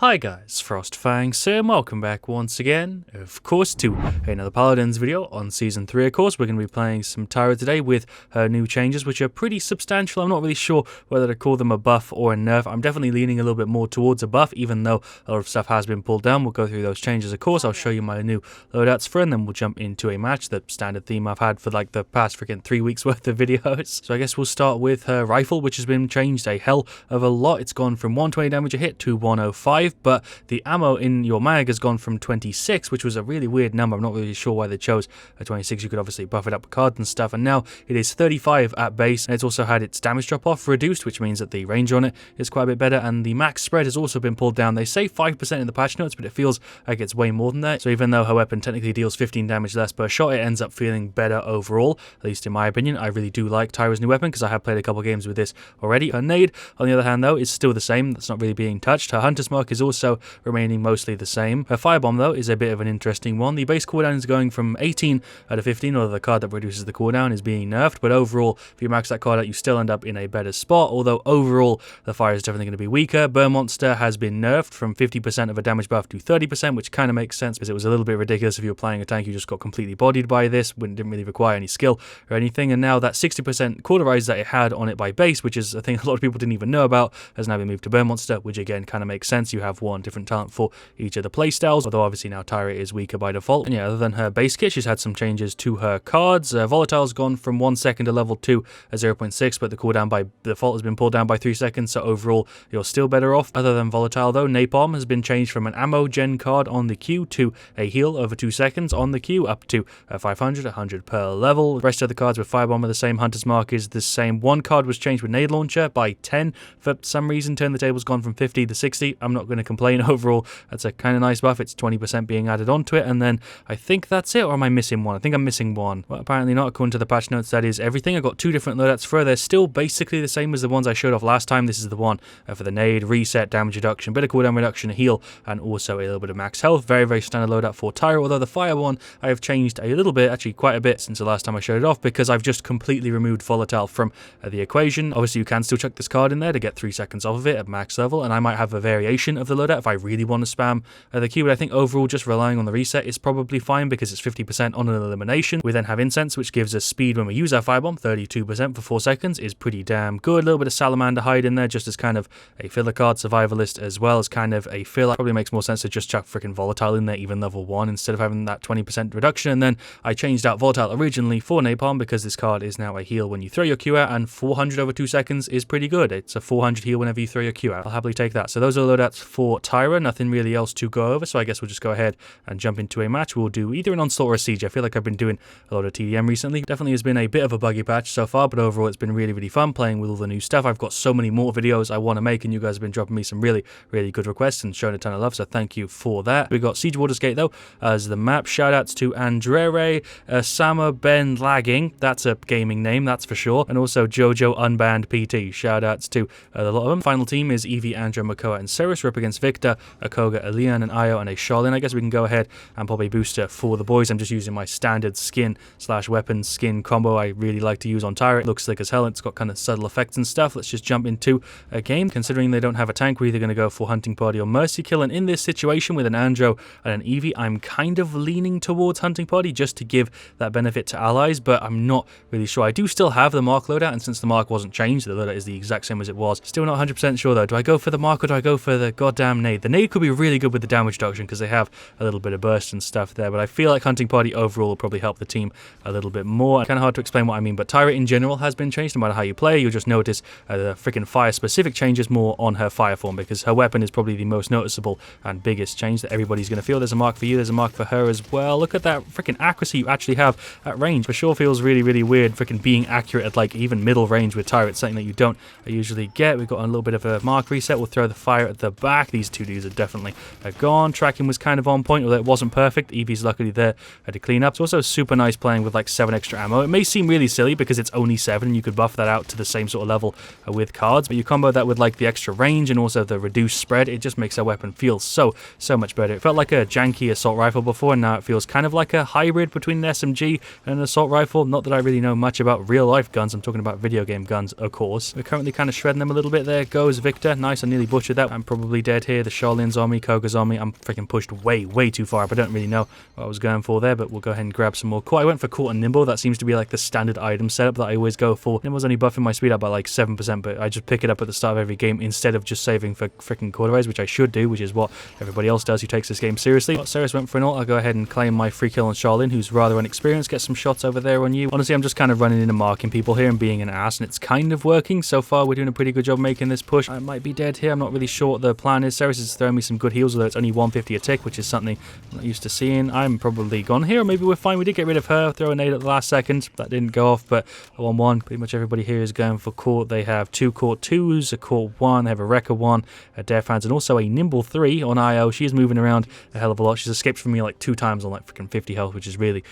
Hi guys, FrostFangs here, and welcome back once again, of course, to another Paladins video on Season 3, of course. We're going to be playing some Tyra today with her new changes, which are pretty substantial. I'm not really sure whether to call them a buff or a nerf. I'm definitely leaning a little bit more towards a buff, even though a lot of stuff has been pulled down. We'll go through those changes, of course. I'll show you my new loadouts for, and then we'll jump into a match, the standard theme I've had for like the past freaking 3 weeks worth of videos. So I guess we'll start with her rifle, which has been changed a hell of a lot. It's gone from 120 damage a hit to 105, but the ammo in your mag has gone from 26, which was a really weird number. I'm not really sure why they chose a 26. You could obviously buff it up with cards and stuff, and now it is 35 at base, and it's also had its damage drop off reduced, which means that the range on it is quite a bit better, and the max spread has also been pulled down. They say 5% in the patch notes, but it feels like it's way more than that. So even though her weapon technically deals 15 damage less per shot, it ends up feeling better overall, at least in my opinion. I really do like Tyra's new weapon because I have played a couple games with this already. Her nade, on the other hand, though, is still the same. That's not really being touched. Her hunter's mark is also remaining mostly the same. Her firebomb, though, is a bit of an interesting one. The base cooldown is going from 18 out of 15, although the card that reduces the cooldown is being nerfed, but overall, if you max that card out, you still end up in a better spot, although overall, the fire is definitely going to be weaker. Burn Monster has been nerfed from 50% of a damage buff to 30%, which kind of makes sense because it was a little bit ridiculous if you were playing a tank, you just got completely bodied by this, when it didn't really require any skill or anything, and now that 60% cauterize that it had on it by base, which is a thing a lot of people didn't even know about, has now been moved to Burn Monster, which again kind of makes sense. You have one different talent for each of the playstyles, although obviously now Tyra is weaker by default. And yeah, other than her base kit, she's had some changes to her cards. Volatile's gone from 1 second to level 2 at 0.6, but the cooldown by default has been pulled down by 3 seconds, so overall you're still better off. Other than Volatile though, Napalm has been changed from an ammo gen card on the Q to a heal over 2 seconds on the Q, up to 500, 100 per level. The rest of the cards with Firebomb are the same, Hunter's Mark is the same. One card was changed with Nade Launcher by 10 for some reason. Turn the table's gone from 50 to 60. I'm not going to complain overall. That's a kind of nice buff. It's 20% being added onto it, and then I think that's it, or am I missing one? I think I'm missing one. Well, apparently not, according to the patch notes. That is everything. I've got 2 different loadouts for her. They're still basically the same as the ones I showed off last time. This is the one for the nade, reset, damage reduction, bit of cooldown reduction, heal, and also a little bit of max health. Very, very standard loadout for Tyra, although the fire one I have changed a little bit, actually quite a bit since the last time I showed it off, because I've just completely removed Volatile from the equation. Obviously you can still chuck this card in there to get 3 seconds off of it at max level, and I might have a variation of the loadout if I really want to spam the Q, but I think overall just relying on the reset is probably fine because it's 50% on an elimination. We then have Incense, which gives us speed when we use our Firebomb. 32% for 4 seconds is pretty damn good. A little bit of Salamander Hide in there just as kind of a filler card. Survivalist as well as kind of a filler. Probably makes more sense to just chuck freaking Volatile in there, even level 1, instead of having that 20% reduction. And then I changed out Volatile originally for Napalm because this card is now a heal when you throw your Q out, and 400 over 2 seconds is pretty good. It's a 400 heal whenever you throw your Q out. I'll happily take that. So those are loadouts for Tyra. Nothing really else to go over, so I guess we'll just go ahead and jump into a match. We'll do either an Onslaught or a Siege. I feel like I've been doing a lot of TDM recently. Definitely has been a bit of a buggy patch so far, but overall it's been really, really fun playing with all the new stuff. I've got so many more videos I want to make, and you guys have been dropping me some really, really good requests and showing a ton of love, so thank you for that. We got Siege Waters Gate though as the map. Shoutouts to Andrere Sama Ben Lagging, that's a gaming name, that's for sure, and also Jojo Unbanned PT. Shoutouts to a lot of them. Final team is Evie, Andra, Makoa, and Ceres. We're up against Victor, Akoga, Elian, and Io, and a Charlene. I guess we can go ahead and pop a booster for the boys. I'm just using my standard skin / weapon skin combo I really like to use on Tyra. It looks slick as hell. It's got kind of subtle effects and stuff. Let's just jump into a game. Considering they don't have a tank, we're either going to go for Hunting Party or Mercy Kill, and in this situation with an Andro and an Evie, I'm kind of leaning towards Hunting Party just to give that benefit to allies, but I'm not really sure. I do still have the Mark loadout, and since the Mark wasn't changed, the loadout is the exact same as it was. Still not 100% sure though. Do I go for the Mark or do I go for the goddamn nade? The nade could be really good with the damage reduction because they have a little bit of burst and stuff there, but I feel like Hunting Party overall will probably help the team a little bit more. Kind of hard to explain what I mean, but Tyra in general has been changed. No matter how you play, you'll just notice the freaking fire specific changes more on her fire form, because her weapon is probably the most noticeable and biggest change that everybody's going to feel. There's a mark for you, there's a mark for her as well. Look at that freaking accuracy you actually have at range. For sure feels really, really weird freaking being accurate at like even middle range with Tyra. It's something that you don't usually get. We've got a little bit of a mark reset. We'll throw the fire at the back. These 2 dudes are definitely gone. Tracking was kind of on point, although it wasn't perfect. Evie's luckily there to clean up. It's also super nice playing with like 7 extra ammo. It may seem really silly because it's only 7 and you could buff that out to the same sort of level with cards, but you combo that with like the extra range and also the reduced spread, it just makes our weapon feel so much better. It felt like a janky assault rifle before, and now it feels kind of like a hybrid between an SMG and an assault rifle. Not that I really know much about real life guns, I'm talking about video game guns, of course. We're currently kind of shredding them a little bit. There goes Victor. Nice, I nearly butchered that. I'm probably dead dead here. The Shaolin's on me, Koga's on me. I'm freaking pushed way too far up. I don't really know what I was going for there, but we'll go ahead and grab some more core. I went for Court and Nimble. That seems to be like the standard item setup that I always go for. Nimble's only buffing my speed up by like 7%, but I just pick it up at the start of every game instead of just saving for freaking TYRA'S, which I should do, which is what everybody else does who takes this game seriously. But Ceres went for an ult. I'll go ahead and claim my free kill on Shaolin, who's rather inexperienced. Get some shots over there on you. Honestly, I'm just kind of running in and marking people here and being an ass, and it's kind of working. So far, we're doing a pretty good job making this push. I might be dead here. I'm not really sure what the plan is. Ceres is throwing me some good heals, although it's only 150 a tick, which is something I'm not used to seeing. I'm probably gone here, or maybe we're fine. We did get rid of her. Throw a nade at the last second. That didn't go off, but a 1-1. Pretty much everybody here is going for Court. They have 2 Court 2s, a Court 1, they have a Wrecker 1, a Death Hands, and also a Nimble 3 on IO. She's moving around a hell of a lot. She's escaped from me like 2 times on like freaking 50 health, which is really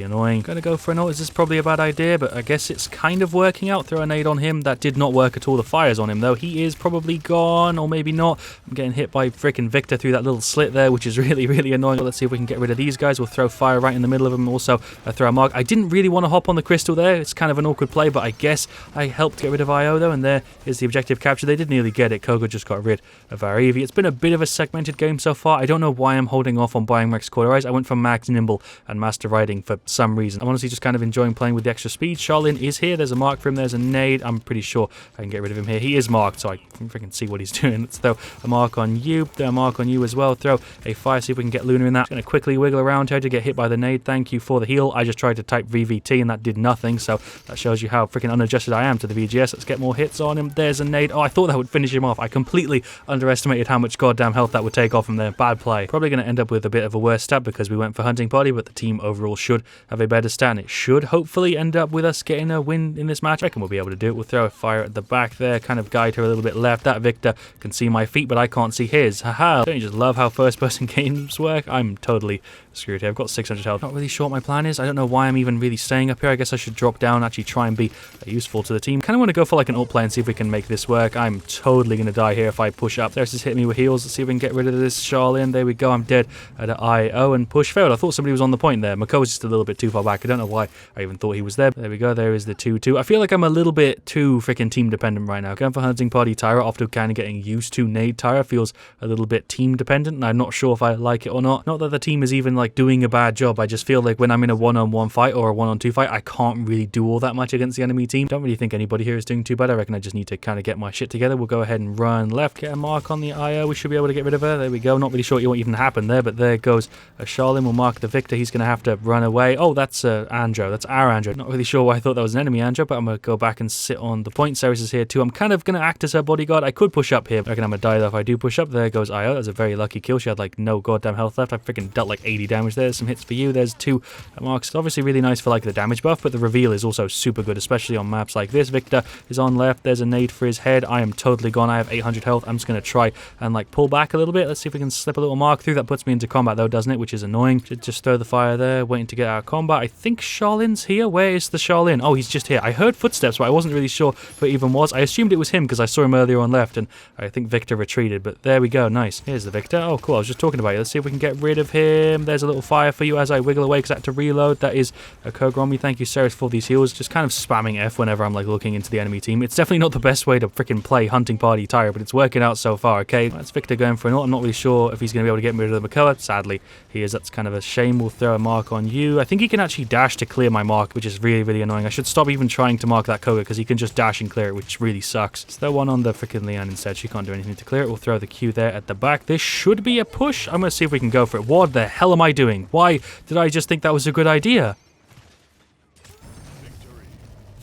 annoying. Gonna go for an ult. Is this probably a bad idea? But I guess it's kind of working out. Throw a nade on him. That did not work at all. The fire's on him though. He is probably gone, or maybe not. I'm getting hit by freaking Victor through that little slit there, which is really annoying. But let's see if we can get rid of these guys. We'll throw fire right in the middle of them. Also throw a mark. I didn't really want to hop on the crystal there. It's kind of an awkward play, but I guess I helped get rid of IO though, and there is the objective capture. They did nearly get it. Koga just got rid of our Eevee. It's been a bit of a segmented game so far. I don't know why I'm holding off on buying Max TYRA'S. I went for Max Nimble and Master Riding for some reason. I'm honestly just kind of enjoying playing with the extra speed. Shaolin is here. There's a mark for him. There's a nade. I'm pretty sure I can get rid of him here. He is marked, so I can freaking see what he's doing. Let's throw a mark on you. Throw a mark on you as well. Throw a fire, see if we can get Luna in that. Just going to quickly wiggle around her to get hit by the nade. Thank you for the heal. I just tried to type VVT and that did nothing, so that shows you how freaking unadjusted I am to the VGS. Let's get more hits on him. There's a nade. Oh, I thought that would finish him off. I completely underestimated how much goddamn health that would take off him there. Bad play. Probably going to end up with a bit of a worse stat because we went for Hunting Party, but the team overall should have a better stat, and it should hopefully end up with us getting a win in this match. I reckon we'll be able to do it. We'll throw a fire at the back there, kind of guide her a little bit left. That Victor can see my feet, but I can't see his. Haha. Don't you just love how first-person games work? I'm totally screwed here. I've got 600 health. Not really sure what my plan is. I don't know why I'm even really staying up here. I guess I should drop down, actually try and be useful to the team. Kind of want to go for like an ult play and see if we can make this work. I'm totally going to die here if I push up. There's just hit me with heals. Let's see if we can get rid of this Shaolin. There we go. I'm dead at IO, and push failed. I thought somebody was on the point there. Mako was just a little bit too far back. I don't know why I even thought he was there. There we go. There is the 2-2. I feel like I'm a little bit too freaking team dependent right now. Going for Hunting Party Tyra after kind of getting used to nade Tyra feels a little bit team dependent, and I'm not sure if I like it or not. Not that the team is even like doing a bad job. I just feel like when I'm in a one-on-one fight or a one-on-two fight, I can't really do all that much against the enemy team. Don't really think anybody here is doing too bad. I reckon I just need to kind of get my shit together. We'll go ahead and run left, get a mark on the IO. We should be able to get rid of her. There we go. Not really sure what even happened there, but there goes a Shaolin. We'll mark the Victor. He's going to have to run away. Oh, that's Andro. That's our Andro. Not really sure why I thought that was an enemy Andro, but I'm going to go back and sit on the point. Ceres is here too. I'm kind of going to act as her bodyguard. I could push up here. I reckon I'm going to die though if I do push up. There goes IO. That's a very lucky kill. She had like no goddamn health left. I freaking dealt like 80 damage there. Some hits for you. There's 2 marks. It's obviously really nice for like the damage buff, but the reveal is also super good, especially on maps like this. Victor is on left. There's a nade for his head. I am totally gone. I have 800 health. I'm just going to try and like pull back a little bit. Let's see if we can slip a little mark through. That puts me into combat though, doesn't it? Which is annoying. Should just throw the fire there, waiting to get out of combat. I think Shaolin's here. Where is the Shaolin? Oh, he's just here. I heard footsteps, but I wasn't really sure who it even was. I assumed it was him because I saw him earlier on left, and I think Victor retreated, but there we go. Nice. Here's the Victor. Oh, cool. I was just talking about you. Let's see if we can get rid of him. There's a little fire for you as I wiggle away because I had to reload. That is a Koga on me. Thank you, Ceres, for these heals. Just kind of spamming F whenever I'm like looking into the enemy team. It's definitely not the best way to freaking play Hunting Party Tyra, but it's working out so far, okay? That's Victor going for an ult. I'm not really sure if he's going to be able to get rid of the Makoa. Sadly, he is. That's kind of a shame. We'll throw a mark on you. I think he can actually dash to clear my mark, which is really annoying. I should stop even trying to mark that Koga because he can just dash and clear it, which really sucks. Let's throw one on the freaking Leon instead. She can't do anything to clear it. We'll throw the Q there at the back. This should be a push. I'm going to see if we can go for it. What the hell am I doing? Why did I just think that was a good idea?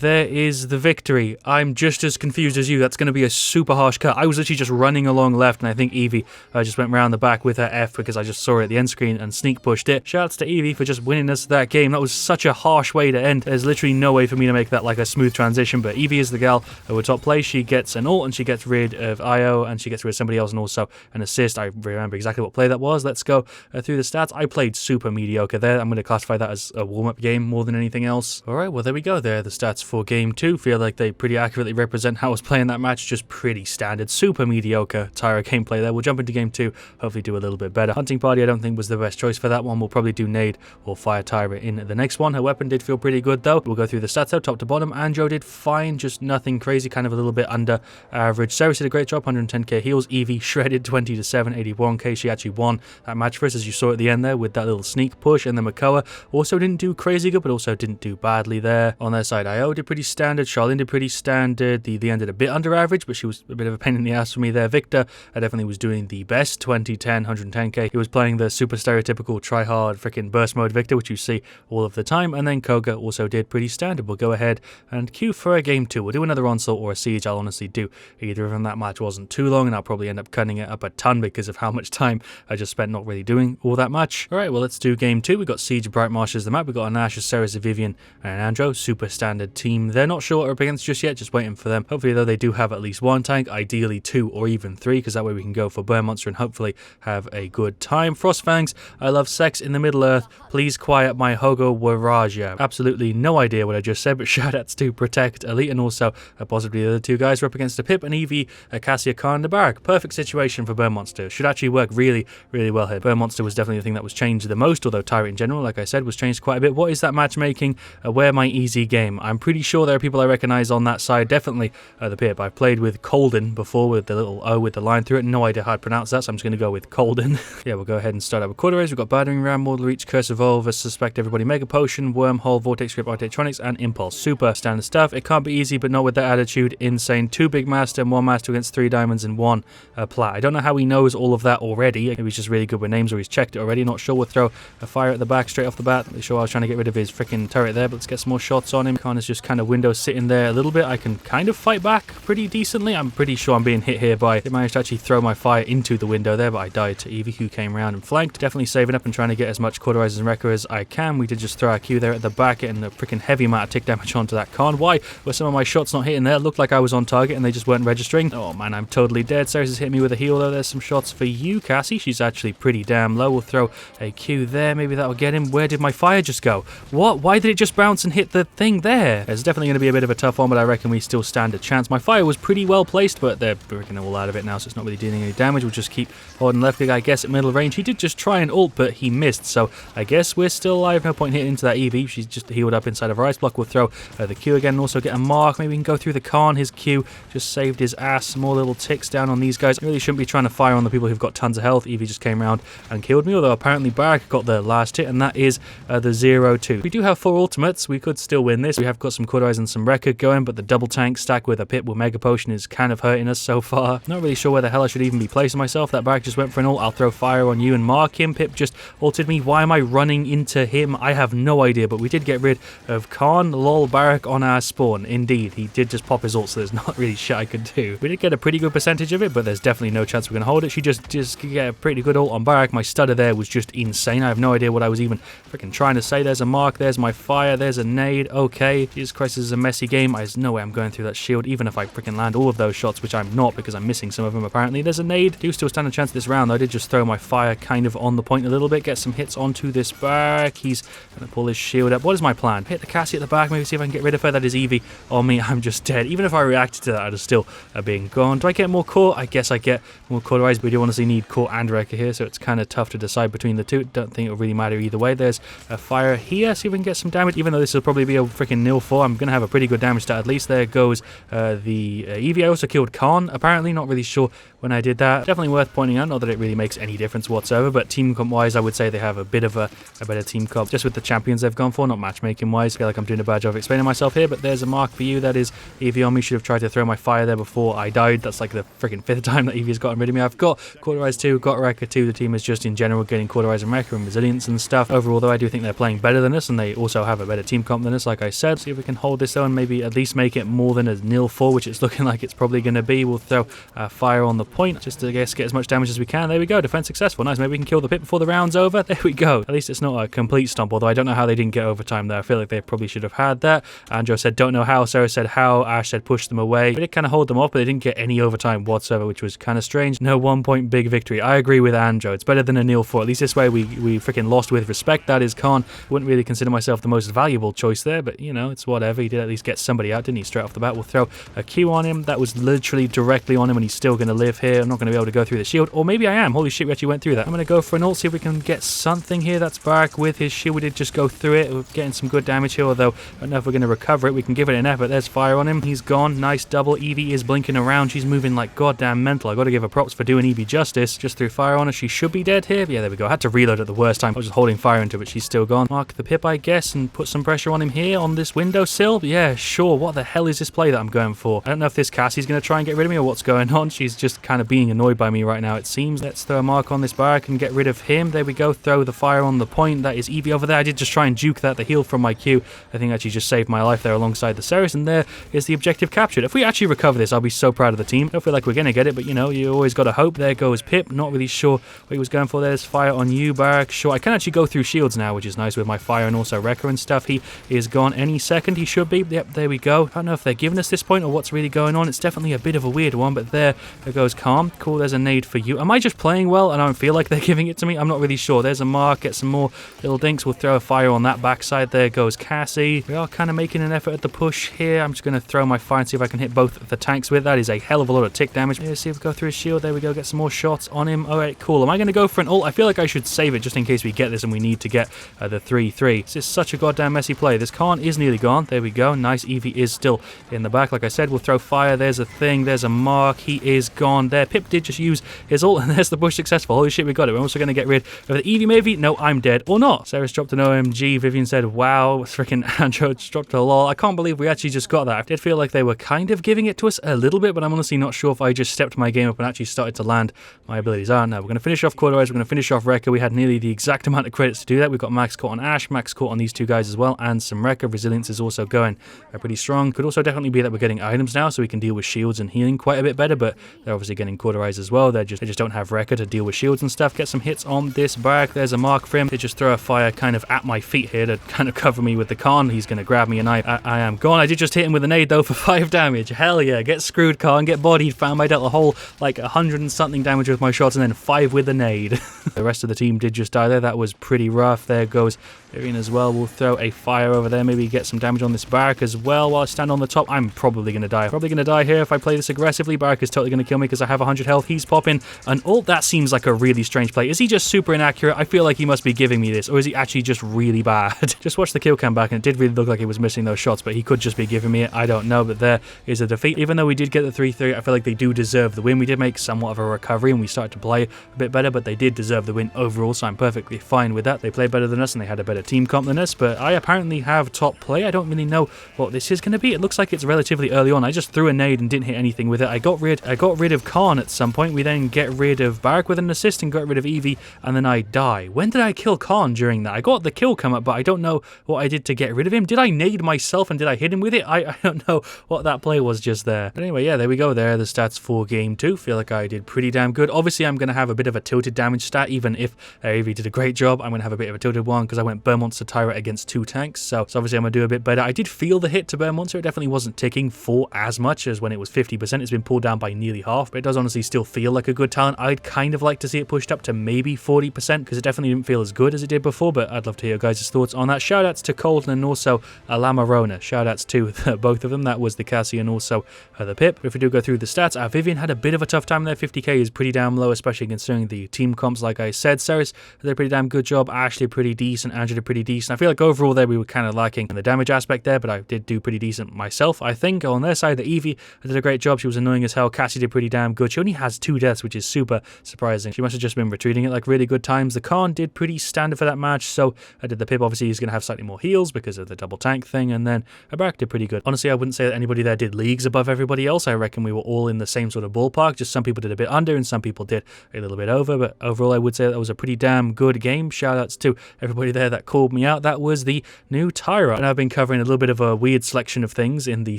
There is the victory. I'm just as confused as you. That's going to be a super harsh cut. I was literally just running along left, and I think Eevee just went round the back with her F because I just saw it at the end screen and sneak pushed it. Shouts to Eevee for just winning us that game. That was such a harsh way to end. There's literally no way for me to make that like a smooth transition, but Eevee is the gal who would top play. She gets an ult, and she gets rid of IO, and she gets rid of somebody else, and also an assist. I remember exactly what play that was. Let's go through the stats. I played super mediocre there. I'm going to classify that as a warm-up game more than anything else. All right, well, there we go. There are the stats for for game 2. Feel like they pretty accurately represent how I was playing that match. Just pretty standard, super mediocre Tyra gameplay there. We'll jump into game 2, hopefully do a little bit better. Hunting Party I don't think was the best choice for that one. We'll probably do Nade or Fire Tyra in the next one. Her weapon did feel pretty good though. We'll go through the stats out top to bottom. Anjo did fine, just nothing crazy, kind of a little bit under average. Ceres did a great job, 110k heals. Evie shredded 20 to 7, 81k. She actually won that match for us, as you saw at the end there with that little sneak push. And then Makoa also didn't do crazy good, but also didn't do badly there. On their side, IO did pretty standard. Charlene did pretty standard. The ended a bit under average, but she was a bit of a pain in the ass for me there. Victor, I definitely was doing the best, 20, 10, 110k. He was playing the super stereotypical try-hard freaking burst mode Victor, which you see all of the time. And then Koga also did pretty standard. We'll go ahead and queue for a game 2. We'll do another Onslaught or a Siege. I'll honestly do either of them. That match wasn't too long, and I'll probably end up cutting it up a ton because of how much time I just spent not really doing all that much. Alright, well, let's do game 2. We got Siege, Bright Marsh as the map. We got a Nash, a Ceres, a Vivian, and an Andro. Super standard team. They're not sure what we're up against just yet, just waiting for them. Hopefully, though, they do have at least one tank, ideally 2 or even 3, because that way we can go for Burn Monster and hopefully have a good time. FrostFangs, I love sex in the Middle Earth. Please quiet my Hogo Waraja. Absolutely no idea what I just said, but shoutouts to Protect Elite and also possibly the other two guys. We're up against a Pip, an Eevee, a Cassia, Khan, and a Barrack. Perfect situation for Burn Monster. Should actually work really, really well here. Burn Monster was definitely the thing that was changed the most, although Tyra in general, like I said, was changed quite a bit. What is that matchmaking? Where my easy game? I'm pretty sure there are people I recognize on that side. Definitely the Pip. I've played with Colden before with the little O with the line through it. No idea how to pronounce that, so I'm just going to go with Colden. Yeah, we'll go ahead and start out with Quarter-Rays. We've got Battering Ram, Mortal Reach, Curse Evolve, Suspect Everybody, Mega Potion, Wormhole, Vortex Grip, Arctatronics, and Impulse. Super standard stuff. It can't be easy, but not with that attitude. Insane. 2 Big Master and 1 Master against 3 Diamonds and 1 Plat. I don't know how he knows all of that already. Maybe he's just really good with names or he's checked it already. Not sure. We'll throw a fire at the back straight off the bat. Not sure I was trying to get rid of his freaking turret there, but let's get some more shots on him. Khan is just kind of window sitting there a little bit. I can kind of fight back pretty decently. I'm pretty sure I'm being hit here by... I managed to actually throw my fire into the window there, but I died to Eevee, who came around and flanked. Definitely saving up and trying to get as much Cauterizers and Wrecker as I can. We did just throw our Q there at the back, getting a freaking heavy amount of tick damage onto that Khan. Why were some of my shots not hitting there? Looked like I was on target and they just weren't registering. Oh man, I'm totally dead. Ceres has hit me with a heal though. There's some shots for you, Cassie. She's actually pretty damn low. We'll throw a Q there. Maybe that'll get him. Where did my fire just go? What? Why did it just bounce and hit the thing there? It's definitely going to be a bit of a tough one, but I reckon we still stand a chance. My fire was pretty well placed, but they're freaking all out of it now, so it's not really doing any damage. We'll just keep holding left click, I guess, at middle range. He did just try and ult, but he missed, so I guess we're still alive. No point hitting into that Eevee. She's just healed up inside of her ice block. We'll throw the Q again and also get a mark. Maybe we can go through the Khan. His Q just saved his ass. Some more little ticks down on these guys. I really shouldn't be trying to fire on the people who've got tons of health. Eevee just came around and killed me, although apparently Barrack got the last hit, and that is the 0-2. We do have 4 ultimates. We could still win this. We have got some Cauterize and some Wrecker going, but the double tank stack with a Pip with Mega Potion is kind of hurting us so far. Not really sure where the hell I should even be placing myself. That Barrack just went for an ult. I'll throw fire on you and mark him. Pip just ulted me. Why am I running into him? I have no idea, but we did get rid of Khan, lol, Barrack on our spawn. Indeed, he did just pop his ult, so there's not really shit I could do. We did get a pretty good percentage of it, but there's definitely no chance we're going to hold it. She just get a pretty good ult on Barrack. My stutter there was just insane. I have no idea what I was even freaking trying to say. There's a mark. There's my fire. There's a nade. Okay. Jesus Christ, this is a messy game. There's no way I'm going through that shield, even if I freaking land all of those shots, which I'm not because I'm missing some of them apparently. There's a nade. Do still stand a chance this round, though. I did just throw my fire kind of on the point a little bit, get some hits onto this Barrack. He's going to pull his shield up. What is my plan? Hit the Cassie at the back, maybe see if I can get rid of her. That is Eevee on me. I'm just dead. Even if I reacted to that, I'd have still been gone. Do I get more core? I guess I get more Cauterized, but we do honestly need core and Wrecker here, so it's kind of tough to decide between the two. Don't think it'll really matter either way. There's a fire here. See if we can get some damage, even though this will probably be a freaking nil 4. I'm going to have a pretty good damage stat at least. There goes the Eevee. I also killed Khan, apparently. Not really sure when I did that. Definitely worth pointing out, not that it really makes any difference whatsoever, but team comp wise, I would say they have a bit of a better team comp just with the champions they've gone for, not matchmaking wise. I feel like I'm doing a bad job of explaining myself here, but there's a mark for you. That is Eevee on me. Should have tried to throw my fire there before I died. That's like the freaking 5th time that Eevee's gotten rid of me. I've got Cauterize 2, got Wrecker 2. The team is just in general getting Cauterize and Wrecker and resilience and stuff. Overall, though, I do think they're playing better than us, and they also have a better team comp than us, like I said. See if we can hold this though and maybe at least make it more than a nil 4, which it's looking like it's probably going to be. We'll throw fire on the point just to, I guess, get as much damage as we can. There we go. Defense successful. Nice. Maybe we can kill the pip before the round's over. There we go. At least it's not a complete stomp, although I don't know how they didn't get overtime there. I feel like they probably should have had that. Andrew said, don't know how. Sarah said how. Ash said, push them away. We did kind of hold them off, but they didn't get any overtime whatsoever, which was kind of strange. No 1 point big victory. I agree with Andrew. It's better than a 0-4. At least this way we freaking lost with respect. That is Khan. Wouldn't really consider myself the most valuable choice there, but you know, it's whatever. He did at least get somebody out, didn't he? Straight off the bat. We'll throw a Q on him. That was literally directly on him, and he's still going to live here. I'm not going to be able to go through the shield, or maybe I am. Holy shit, we actually went through that. I'm going to go for an ult, see if we can get something here. That's Barak with his shield. We did just go through it. We're getting some good damage here, although I don't know if we're going to recover it. We can give it an effort. There's fire on him. He's gone. Nice double. Evie is blinking around. She's moving like goddamn mental. I got to give her props for doing Evie justice. Just threw fire on her. She should be dead here. Yeah, there we go. I had to reload at the worst time. I was just holding fire into it, but she's still gone. Mark the pip, I guess, and put some pressure on him here on this windowsill. Yeah, sure. What the hell is this play that I'm going for? I don't know if this Cassie's going to try and get rid of me or what's going on. She's just kind of being annoyed by me right now, it seems. Let's throw a mark on this Barak and get rid of him. There we go. Throw the fire on the point. That is Evie over there. I did just try and juke that. The heal from my Q, I think, actually just saved my life there alongside the Ceres, and there is the objective captured. If we actually recover this, I'll be so proud of the team. Don't feel like we're going to get it, but you know, you always got to hope. There goes Pip. Not really sure what he was going for. There's fire on you, Barak. Sure, I can actually go through shields now, which is nice with my fire and also Wrecker and stuff. He is gone any second. He should be. Yep, there we go. I don't know if they're giving us this point or what's really going on. It's definitely a bit of a weird one, but there goes Calm. Cool, there's a nade for you. Am I just playing well and I don't feel like they're giving it to me? I'm not really sure. There's a mark. Get some more little dinks. We'll throw a fire on that backside. There goes Cassie. We are kind of making an effort at the push here. I'm just going to throw my fire and see if I can hit both of the tanks with. That is a hell of a lot of tick damage. Let's see if we go through his shield. There we go. Get some more shots on him. All right, cool. Am I going to go for an ult? I feel like I should save it just in case we get this and we need to get the 3-3. This is such a goddamn messy play. This Khan is nearly gone. There we go. Nice. Evie is still in the back. Like I said, we'll throw fire. There's a thing. There's a mark. He is gone there. Pip did just use his ult, and there's the push successful. Holy shit, we got it. We're also going to get rid of the Evie, maybe? No, I'm dead. Or not. Sarah's dropped an OMG. Vivian said, wow. Freaking Andrew dropped a lol. I can't believe we actually just got that. I did feel like they were kind of giving it to us a little bit, but I'm honestly not sure if I just stepped my game up and actually started to land my abilities. No, we're going to finish off TYRA'S. We're going to finish off Wrecker. We had nearly the exact amount of credits to do that. We've got max caught on Ash, max caught on these two guys as well, and some Wrecker. Resilience is also going pretty strong. Could also definitely be that we're getting items now, so we can deal with shields and healing quite a bit better, but they're obviously getting TYRA'S as well. They just don't have Wrecker to deal with shields and stuff. Get some hits on this Barak. There's a mark for him. They just throw a fire kind of at my feet here to kind of cover me with the Khan. He's going to grab me and I am gone. I did just hit him with a nade though for 5 damage. Hell yeah. Get screwed, Khan. Get bodied, fam. I dealt a whole like 100 and something damage with my shots and then 5 with the nade. The rest of the team did just die there. That was pretty rough. There goes Vivian as well. We'll throw a fire over there. Maybe get some damage on this Barak as well while I stand on the top. I'm probably going to die. Probably going to die here if I play this aggressively. Barak is totally going to kill me because I have 100 health. He's popping an ult. That seems like a really strange play. Is he just super inaccurate? I feel like he must be giving me this, or is he actually just really bad? Just watch the kill cam back and it did really look like he was missing those shots, but he could just be giving me it. I don't know, but there is a defeat. Even though we did get the 3-3, I feel like they do deserve the win. We did make somewhat of a recovery and we started to play a bit better, but they did deserve the win overall, so I'm perfectly fine with that. They played better than us and they had a better team comp than us, but I apparently have top play. I don't really know what this is going to be. It looks like it's relatively early on. I just threw a nade and didn't hit anything with it. I got rid of Khan at some point. We then get rid of Barak with an assist and got rid of Evie, and then I die. When did I kill Khan during that? I got the kill come up, but I don't know what I did to get rid of him. Did I nade myself and did I hit him with it? I don't know what that play was just there. But anyway, yeah, there we go. There are the stats for game 2. Feel like I did pretty damn good. Obviously, I'm going to have a bit of a tilted damage stat, even if Evie did a great job. I'm going to have a bit of a tilted one because I went Burn Monster Tyra against 2 tanks, so obviously I'm going to do a bit better. I did feel the hit to Burn Monster. It definitely wasn't ticking for as much as when it was 50%. It's been pulled down by nearly half, but it does honestly still feel like a good talent. I'd kind of like to see it pushed up to maybe 40% because it definitely didn't feel as good as it did before, but I'd love to hear your guys' thoughts on that. Shoutouts to Colton and also Lamarona. Shoutouts to both of them. That was the Cassie and also the Pip. If we do go through the stats, Vivian had a bit of a tough time there. 50k is pretty damn low, especially considering the team comps, like I said. Ceres did a pretty damn good job. Ashley pretty decent. Angela pretty decent. I feel like overall there we were kind of lacking in the damage aspect there, but I did do pretty decent myself, I think. On their side, the Evie did a great job. She was annoying as hell. Cassie did pretty damn good. She only has 2 deaths, which is super surprising. She must have just been retreating at like really good times. The Khan did pretty standard for that match, so I did the Pip. Obviously, he's going to have slightly more heals because of the double tank thing, and then Barak did pretty good. Honestly, I wouldn't say that anybody there did leagues above everybody else. I reckon we were all in the same sort of ballpark. Just some people did a bit under and some people did a little bit over, but overall I would say that was a pretty damn good game. Shoutouts to everybody there that called me out. That was the new Tyra, and I've been covering a little bit of a weird selection of things in the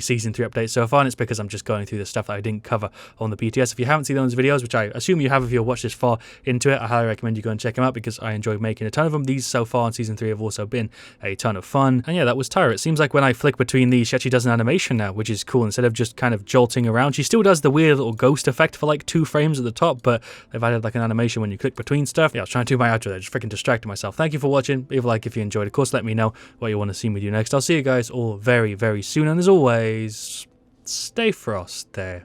Season 3 update so far, and it's because I'm just going through the stuff that I didn't cover on the PTS. suggest if you haven't seen those videos, which I assume you have if you'll watch this far into it, I highly recommend you go and check them out because I enjoyed making a ton of them. These so far in Season 3 have also been a ton of fun. And yeah, that was Tyra. It seems like when I flick between these, she actually does an animation now, which is cool. Instead of just kind of jolting around, she still does the weird little ghost effect for like 2 frames at the top, but they've added like an animation when you click between stuff. Yeah, I was trying to do my outro there, just freaking distracted myself. Thank you for watching. Leave a like if you enjoyed. Of course, let me know what you want to see me do next. I'll see you guys all very, very soon. And as always, stay frost there.